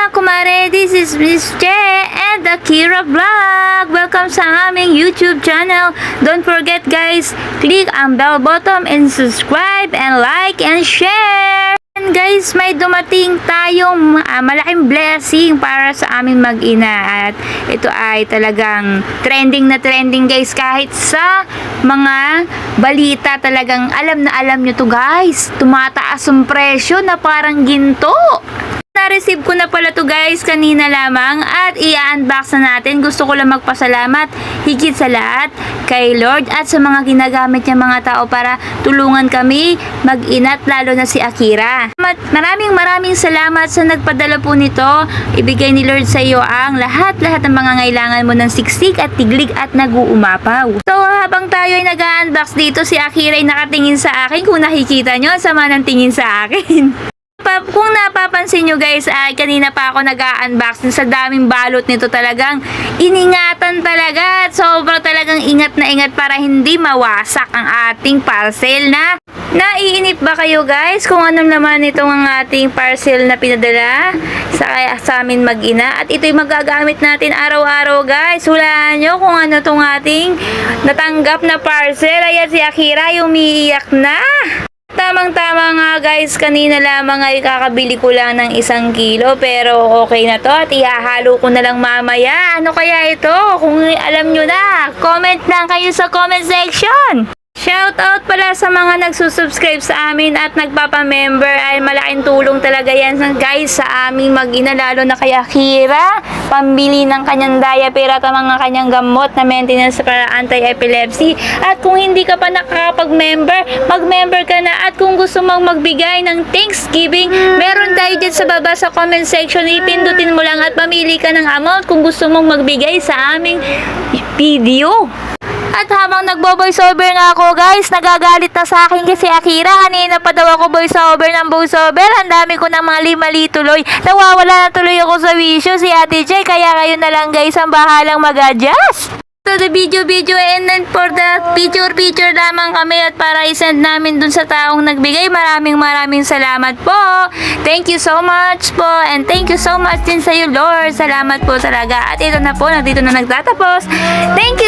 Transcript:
mga kumare, this is Miss J and the Kira Vlog. Welcome sa aming YouTube channel. Don't forget guys, click ang bell button and subscribe and like and share. And guys, may dumating tayong malaking blessing para sa aming mag-ina. At ito ay talagang trending na trending guys. Kahit sa mga balita talagang alam na alam nyo to guys. Tumataas ang presyo na parang ginto. Na-receive ko na pala to guys kanina lamang at i-unbox na natin. Gusto ko lang magpasalamat higit sa lahat kay Lord at sa mga ginagamit niya mga tao para tulungan kami mag-inat, lalo na si Akira. Maraming salamat sa nagpadala po nito. Ibigay ni Lord sa iyo ang lahat ng mga ngailangan mo ng siksik at tiglig at nag-uumapaw. So habang tayo ay nag-unbox dito, si Akira ay nakatingin sa akin. Kung nakikita nyo, sama ng tingin sa akin. Kung napapansin nyo guys, ay kanina pa ako nag-unboxing sa daming balot nito, talagang iningatan talaga at sobrang talagang ingat na ingat para hindi mawasak ang ating parcel na. Naiinip ba kayo guys kung anong laman itong ang ating parcel na pinadala sa amin mag-ina? At ito'y magagamit natin araw-araw guys. Hulaan nyo kung ano itong ating natanggap na parcel. Ayan si Akira, umiiyak na. Tamang-tama nga guys, kanina lamang ay kakabili ko lang ng 1 kilo pero okay na to at ihahalo ko na lang mamaya. Ano kaya ito? Kung alam nyo na, comment lang kayo sa comment section. Shoutout pala sa mga nagsusubscribe sa amin at nagpapamember, ay malaking tulong talaga yan guys sa aming mag-ina, lalo na kay Akira, pambili ng kanyang diaper at ang mga kanyang gamot na maintenance para anti-epilepsy. At kung hindi ka pa nakakapag-member, mag-member ka na. At kung gusto mong magbigay ng Thanksgiving, meron tayo dyan sa baba sa comment section. Ipindutin mo lang at mamili ka ng amount kung gusto mong magbigay sa aming video. At habang nagbo-voice over nga ako guys, nagagalit na sa akin kasi Akira. Kanina pa daw ako voice over ng voice over. Ang dami ko ng mga mali tuloy. Nawawala na tuloy ako sa wisyo si Ate J. Kaya kayo na lang guys ang bahalang mag-adjust. So the video and then for the picture lamang kami at para i-send namin dun sa taong nagbigay. Maraming salamat po. Thank you so much po and thank you so much din sa iyo Lord. Salamat po talaga. At ito na po, nandito na nagtatapos. Thank you